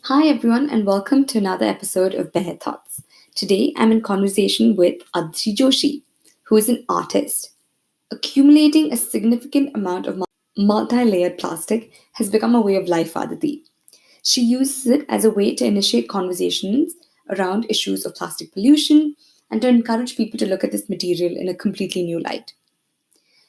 Hi, everyone, and welcome to another episode of Bear Thoughts. Today, I'm in conversation with Aditi Joshi, who is an artist. Accumulating a significant amount of multi layered plastic has become a way of life for Aditi. She uses it as a way to initiate conversations around issues of plastic pollution and to encourage people to look at this material in a completely new light.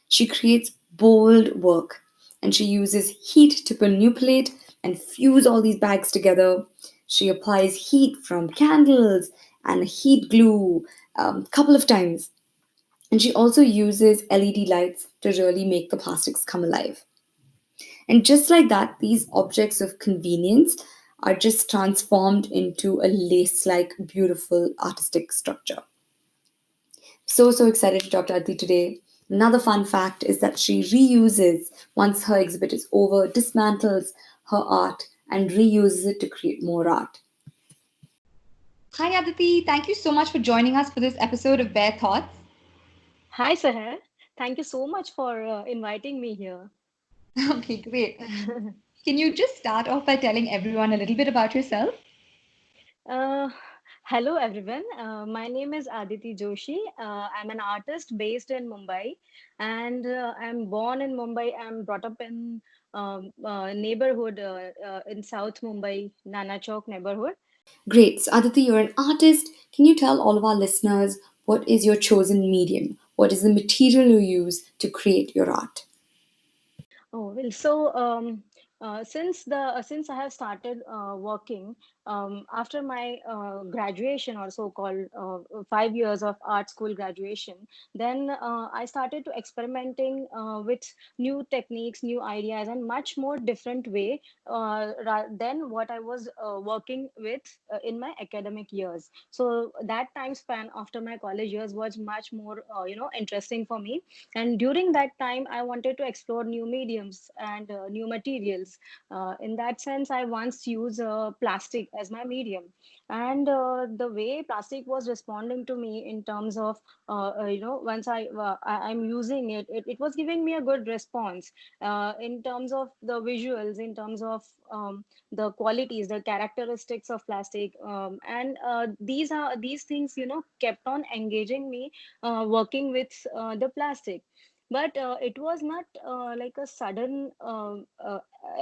She creates bold work and she uses heat to manipulate and fuse all these bags together. She applies heat from candles and heat glue a couple of times. And she also uses LED lights to really make the plastics come alive. And just like that, these objects of convenience are just transformed into a lace like, beautiful artistic structure. So excited to talk to Aditi today. Another fun fact is that she reuses, once her exhibit is over, dismantles her art and reuses it to create more art. Hi, Aditi. Thank you so much for joining us for this episode of Bare Thoughts. Hi, Sahar. Thank you so much for inviting me here. Okay, great. Can you just start off by telling everyone a little bit about yourself? uh, Hello, everyone. My name is Aaditi Joshi. I'm an artist based in Mumbai, and I'm born in Mumbai. I'm brought up in neighborhood in South Mumbai, Nana Chowk neighborhood. Great. So, Aditi, you're an artist. Can you tell all of our listeners what is your chosen medium? What is the material you use to create your art? Since I have started working after my graduation, or so-called 5 years of art school graduation, then I started to experimenting with new techniques, new ideas, and much more different way than what I was working with in my academic years. So that time span after my college years was much more interesting for me, and during that time I wanted to explore new mediums and new materials. In that sense, I once used plastic as my medium, and the way plastic was responding to me in terms of once I'm using it was giving me a good response in terms of the visuals, in terms of the qualities, the characteristics of plastic, and these things kept on engaging me working with the plastic. But it was not like a sudden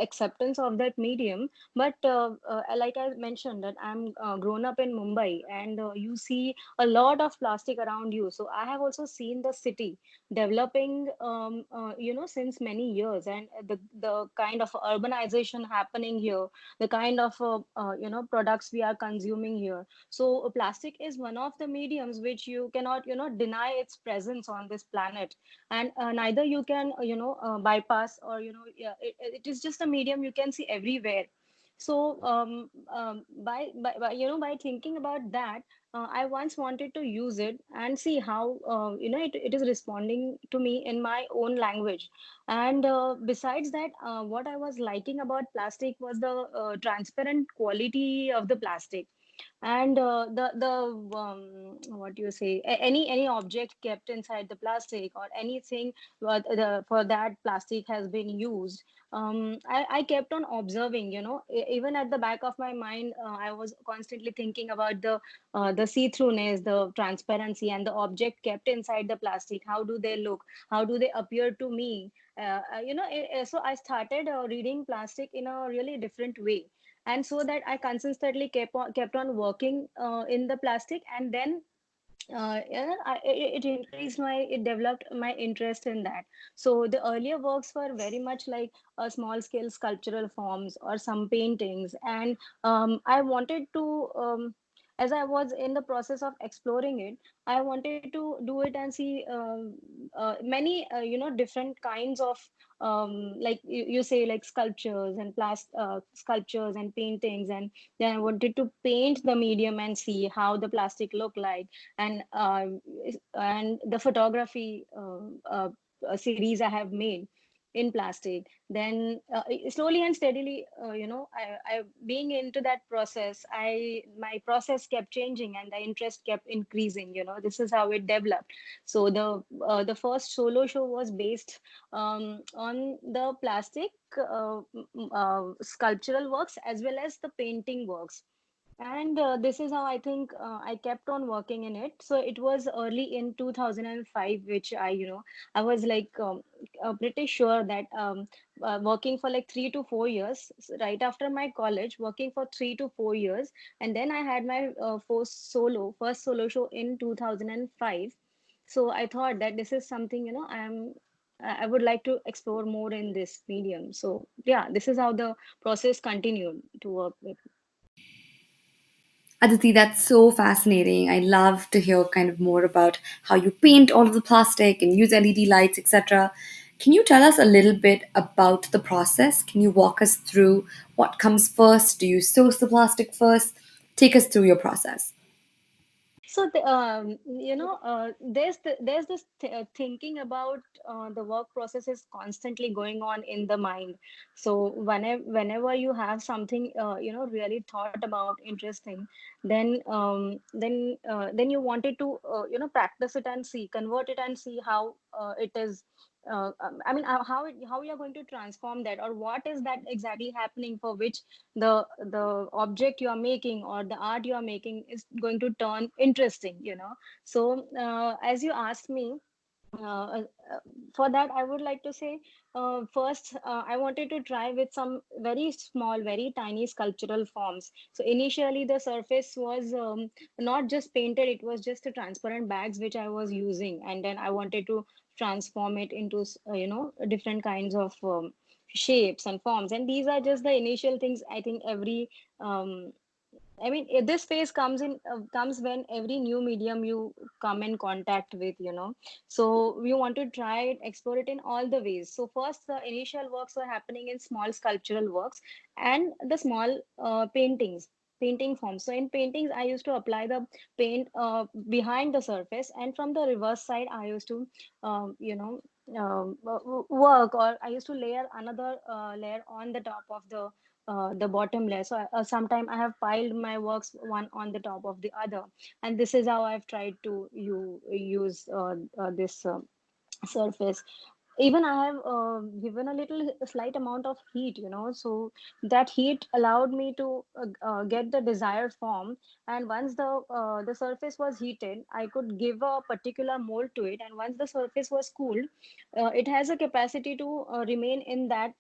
acceptance of that medium. But like I mentioned, that I'm grown up in Mumbai, and you see a lot of plastic around you. So I have also seen the city developing, since many years, and the kind of urbanization happening here, the kind of products we are consuming here. So plastic is one of the mediums which you cannot deny its presence on this planet, and neither you can bypass, or yeah, it is just a medium you can see everywhere. So by thinking about that, I once wanted to use it and see how it is responding to me in my own language. And besides that, what I was liking about plastic was the transparent quality of the plastic. And what do you say, any object kept inside the plastic, or anything for that plastic has been used. I kept on observing, even at the back of my mind, I was constantly thinking about the see-throughness, the transparency, and the object kept inside the plastic. How do they look? How do they appear to me? So I started reading plastic in a really different way, and so that I consistently kept on working in the plastic. And then it increased it developed my interest in that. So the earlier works were very much like small scale sculptural forms or some paintings, and I wanted to as I was in the process of exploring it, I wanted to do it and see many different kinds of like you say, like sculptures and paintings. And then I wanted to paint the medium and see how the plastic look like. And the photography series I have made. in plastic. Then slowly and steadily, I being into that process, I my process kept changing and the interest kept increasing. This is how it developed. So the first solo show was based on the plastic sculptural works as well as the painting works. And this is how I think I kept on working in it. So it was early in 2005, which I was like pretty sure that working for like 3 to 4 years, right after my college, working for 3 to 4 years. And then I had my first solo show in 2005. So I thought that this is something, I would like to explore more in this medium. So yeah, this is how the process continued to work with. Aditi, that's so fascinating. I love to hear kind of more about how you paint all of the plastic and use LED lights, etc. Can you tell us a little bit about the process? Can you walk us through what comes first? Do you source the plastic first? Take us through your process. So there's this thinking about the work process is constantly going on in the mind. So whenever you have something really thought about interesting, then you wanted to practice it and see, convert it and see how it is. I mean, how you're going to transform that, or what is that exactly happening for which the object you are making or the art you are making is going to turn interesting. So as you asked me, uh, uh, for that I would like to say, first I wanted to try with some very small, very tiny sculptural forms. So initially the surface was not just painted, it was just a transparent bags which I was using, and then I wanted to transform it into different kinds of shapes and forms. And these are just the initial things. I think every um, I mean, this phase comes when every new medium you come in contact with. So we want to try it, explore it in all the ways. So first, the initial works were happening in small sculptural works and the small painting forms. So in paintings, I used to apply the paint behind the surface, and from the reverse side, I used to, work, or I used to layer another layer on the top of the bottom layer. So sometime I have piled my works one on the top of the other, and this is how I've tried to use this surface. Even I have given a little slight amount of heat. So that heat allowed me to get the desired form. And once the surface was heated, I could give a particular mold to it. And once the surface was cooled, it has a capacity to remain in that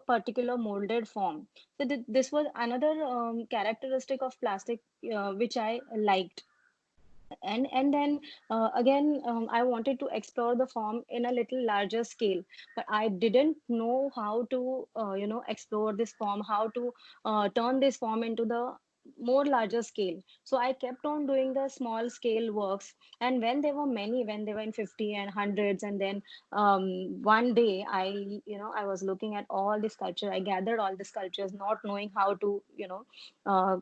particular molded form. So this was another characteristic of plastic which I liked. And then again, I wanted to explore the form in a little larger scale, but I didn't know how to explore this form, how to turn this form into the more larger scale. So I kept on doing the small scale works, and when there were many, when they were in 50 and hundreds, and then one day I was looking at all the sculpture. I gathered all the sculptures, not knowing how to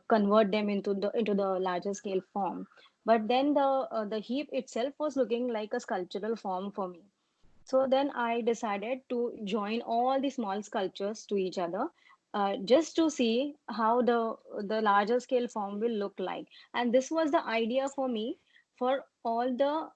convert them into the larger scale form. But then the heap itself was looking like a sculptural form for me. So then I decided to join all the small sculptures to each other, just to see how the larger scale form will look like. And this was the idea for me for all the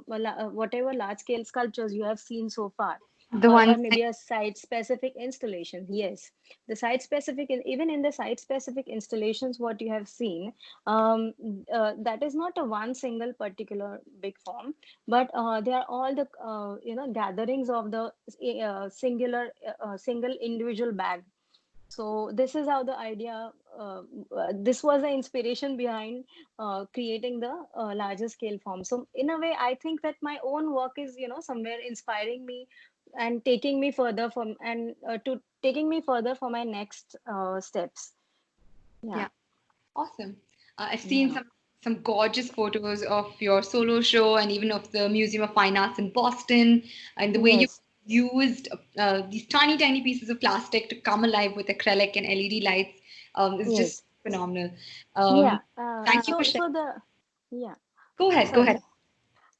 whatever large scale sculptures you have seen so far, The or one. maybe a site specific installation. Yes, the site specific, even in the site specific installations what you have seen, that is not a one single particular big form, but they are all the gatherings of the single individual bag. So this is how the idea, this was the inspiration behind creating the larger scale form. So in a way, I think that my own work is somewhere inspiring me and taking me further from, and to taking me further for my next steps. Yeah. Yeah, awesome. I've seen Yeah. some gorgeous photos of your solo show and even of the Museum of Fine Arts in Boston, and the way you Yes. used these tiny, tiny pieces of plastic to come alive with acrylic and LED lights is just Yes. phenomenal. Yeah. Thank you for So sharing. so the yeah. Go ahead, go ahead.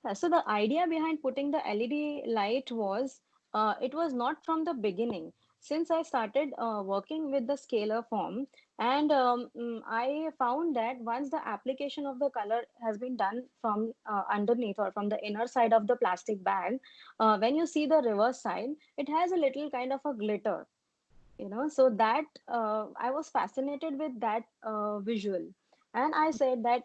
Sorry. So the idea behind putting the LED light was, It was not from the beginning. Since I started working with the scalar form, and I found that once the application of the color has been done from underneath or from the inner side of the plastic bag, when you see the reverse side, it has a little kind of a glitter, so that I was fascinated with that visual. And I said that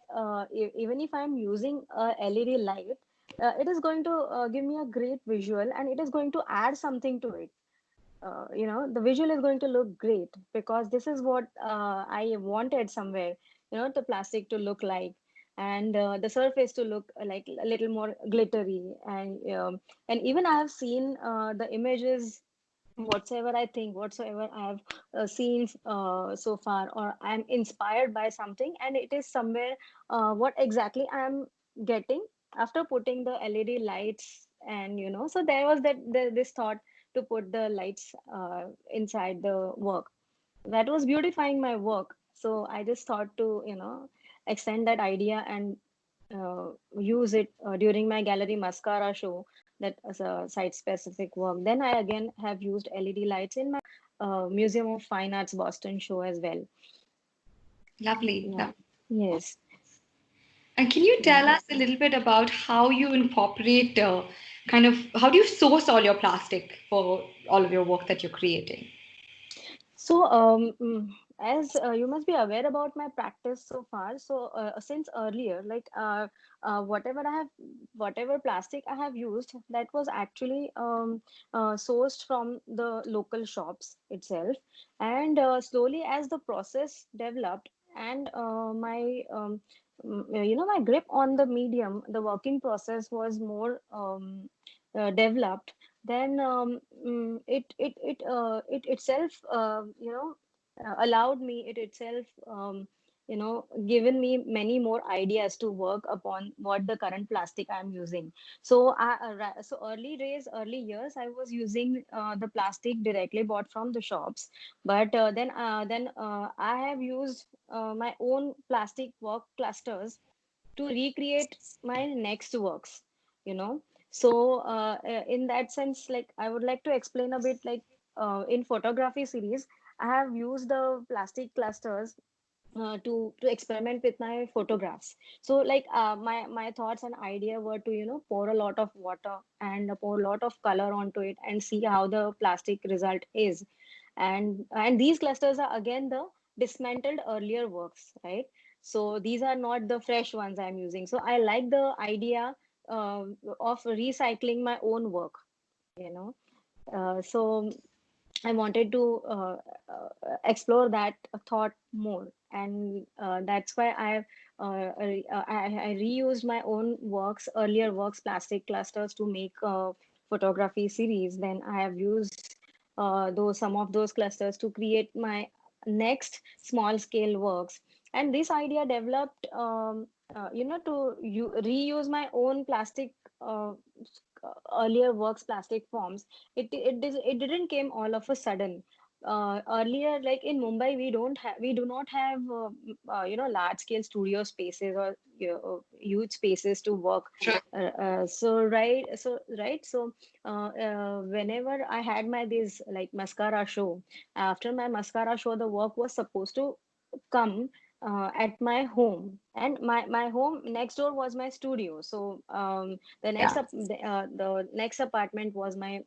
even if I'm using a led light, it is going to give me a great visual, and it is going to add something to it. The visual is going to look great, because this is what I wanted somewhere, the plastic to look like, and the surface to look like a little more glittery. And even I have seen the images, whatsoever I think, whatsoever I have seen so far, or I'm inspired by something, and it is somewhere what exactly I'm getting after putting the LED lights. And so there was this thought to put the lights inside the work that was beautifying my work. So I just thought to extend that idea and use it during my gallery mascara show, that as a site specific work. Then I again have used LED lights in my Museum of Fine Arts Boston show as well. Lovely. Yeah. Yes. And can you Yeah. tell us a little bit about how you incorporate, kind of, how do you source all your plastic for all of your work that you're creating? So, as you must be aware about my practice so far. So, since earlier, like whatever whatever plastic I have used, that was actually sourced from the local shops itself. And slowly, as the process developed, and my grip on the medium, the working process was more developed. Then it itself allowed me, it itself given me many more ideas to work upon what the current plastic I'm using. So so early years I was using the plastic directly bought from the shops. But then I have used my own plastic work clusters to recreate my next works, you know so in that sense, like, I would like to explain a bit, like, in photography series, I have used the plastic clusters to experiment with my photographs. So, like, my thoughts and idea were to pour a lot of water and pour a lot of color onto it and see how the plastic result is. And these clusters are again the dismantled earlier works, right? So these are not the fresh ones I'm using. So I like the idea of recycling my own work, you know so I wanted to explore that thought more, and that's why I reused my own works, earlier works, plastic clusters, to make photography series. Then I have used those some of those clusters to create my next small scale works. And this idea developed, reuse my own plastic. Earlier works plastic forms. It didn't came all of a sudden. Earlier, like in Mumbai, we do not have large scale studio spaces, or huge spaces to work. Whenever I had my this, like, mascara show, after my mascara show, the work was supposed to come at my home, and my home next door was my studio. So Yeah, the next apartment was my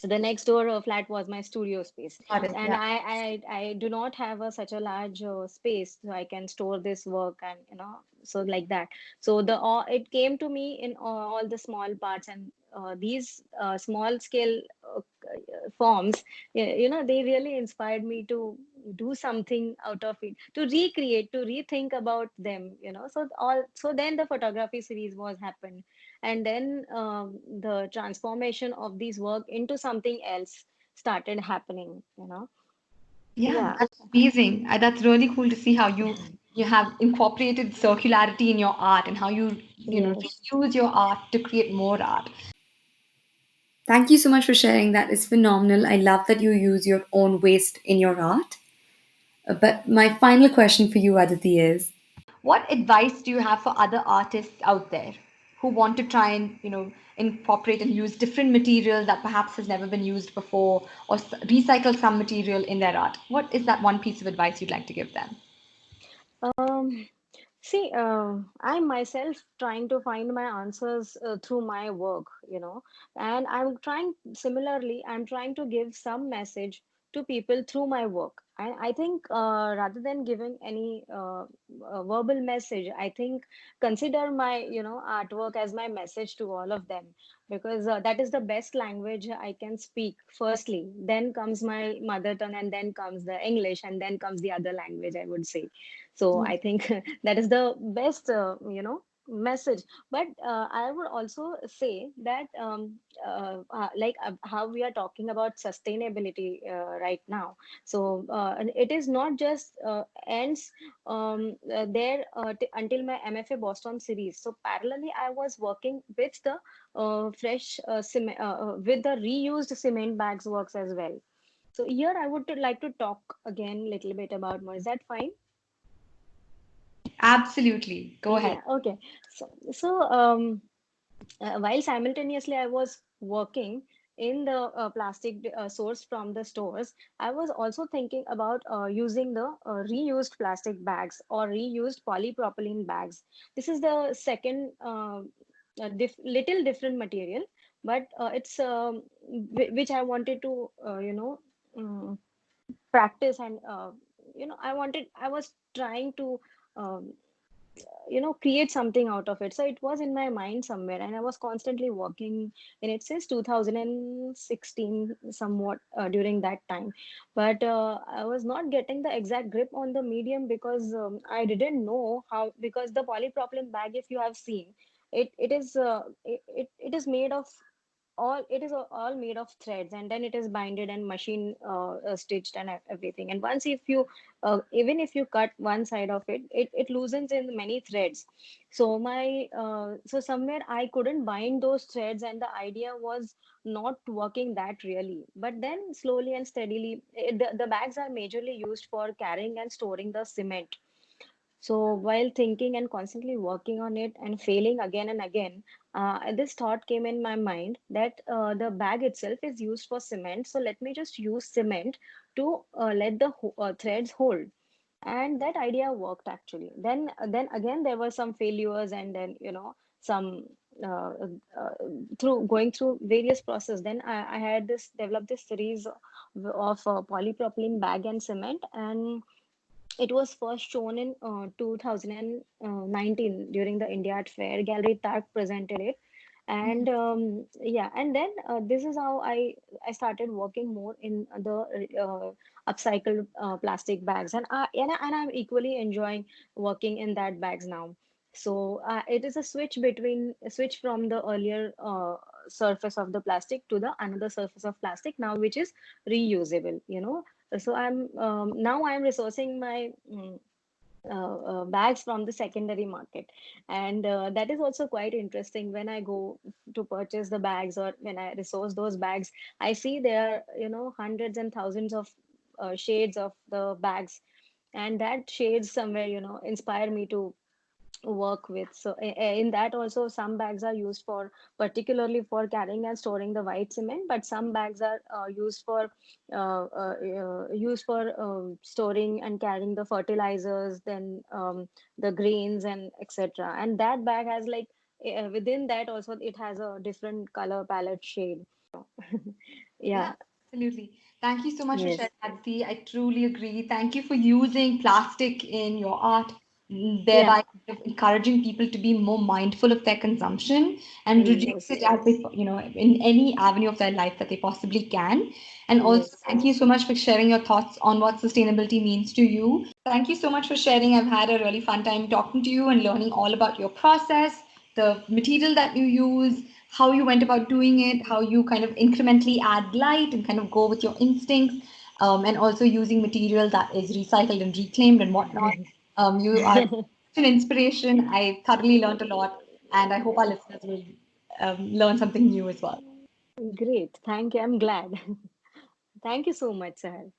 the next door flat was my studio space. got it. And Yeah. I do not have such a large space, so I can store this work, and so like that. So it came to me in all the small parts, and these small scale forms, they really inspired me to do something out of it, to recreate, to rethink about them. So then the photography series was happened, and then the transformation of these work into something else started happening. Yeah, Yeah. that's amazing. That's really cool to see how you have incorporated circularity in your art and how you Yes. reuse your art to create more art. Thank you so much for sharing that. It's phenomenal. I love that you use your own waste in your art. But my final question for you, Aditi, is what advice do you have for other artists out there who want to try and, incorporate and use different material that perhaps has never been used before, or recycle some material in their art? What is that one piece of advice you'd like to give them? Um, See, I'm myself trying to find my answers through my work, and I'm trying to give some message to people through my work. I think rather than giving any verbal message, I think consider my, artwork as my message to all of them, because that is the best language I can speak. Firstly, then comes my mother tongue, and then comes the English, and then comes the other language, I would say. So I think that is the best message. But I would also say that how we are talking about sustainability right now, so and it is not just ends there until my MFA Boston series. So parallelly I was working with the fresh cement with the reused cement bags works as well. So here I would like to talk again a little bit about more. Is that fine? Absolutely. Go ahead. Yeah, okay. So, while simultaneously I was working in the plastic source from the stores, I was also thinking about using the reused plastic bags or reused polypropylene bags. This is the second little different material, but it's which I wanted to, um, practice, and I was trying to. Um, create something out of it. So it was in my mind somewhere, and I was constantly working in it since 2016 somewhat during that time. But I was not getting the exact grip on the medium, because I didn't know how, because the polypropylene bag, if you have seen it, it is made of all made of threads, and then it is binded and machine stitched and everything. And once if you even if you cut one side of it, it loosens in many threads. So so somewhere I couldn't bind those threads, and the idea was not working that really. But then slowly and steadily, the bags are majorly used for carrying and storing the cement. So while thinking and constantly working on it and failing again and again, this thought came in my mind that the bag itself is used for cement. So let me just use cement to let the threads hold. And that idea worked actually. Then again there were some failures, and then some uh, uh, through going through various process. Then I had this developed this series of polypropylene bag and cement, and it was first shown in 2019 during the India Art Fair. Gallery Tag presented it, and yeah, and then this is how I started working more in the upcycled plastic bags, and I'm equally enjoying working in that bags now. So it is a switch from the earlier surface of the plastic to the another surface of plastic now, which is reusable. So now I'm resourcing my bags from the secondary market, and that is also quite interesting. When I go to purchase the bags, or when I resource those bags, I see there are hundreds and thousands of shades of the bags, and that shades somewhere inspire me to work with. So in that also, some bags are used for particularly for carrying and storing the white cement, but some bags are used for storing and carrying the fertilizers, then the grains and etc. And that bag has like within that also it has a different color palette shade. Yeah, Yeah. absolutely. Thank you so much for sharing, Yes. Aditi. I truly agree. Thank you for using plastic in your art, Yeah. thereby kind of encouraging people to be more mindful of their consumption and reduce Yes. it as they, in any avenue of their life that they possibly can. And also, Yes. thank you so much for sharing your thoughts on what sustainability means to you. Thank you so much for sharing. I've had a really fun time talking to you and learning all about your process, the material that you use, how you went about doing it, how you kind of incrementally add light and kind of go with your instincts, and also using material that is recycled and reclaimed and whatnot. You are an inspiration. I thoroughly learned a lot, and I hope our listeners will learn something new as well. Great. Thank you. I'm glad. Thank you so much, sir.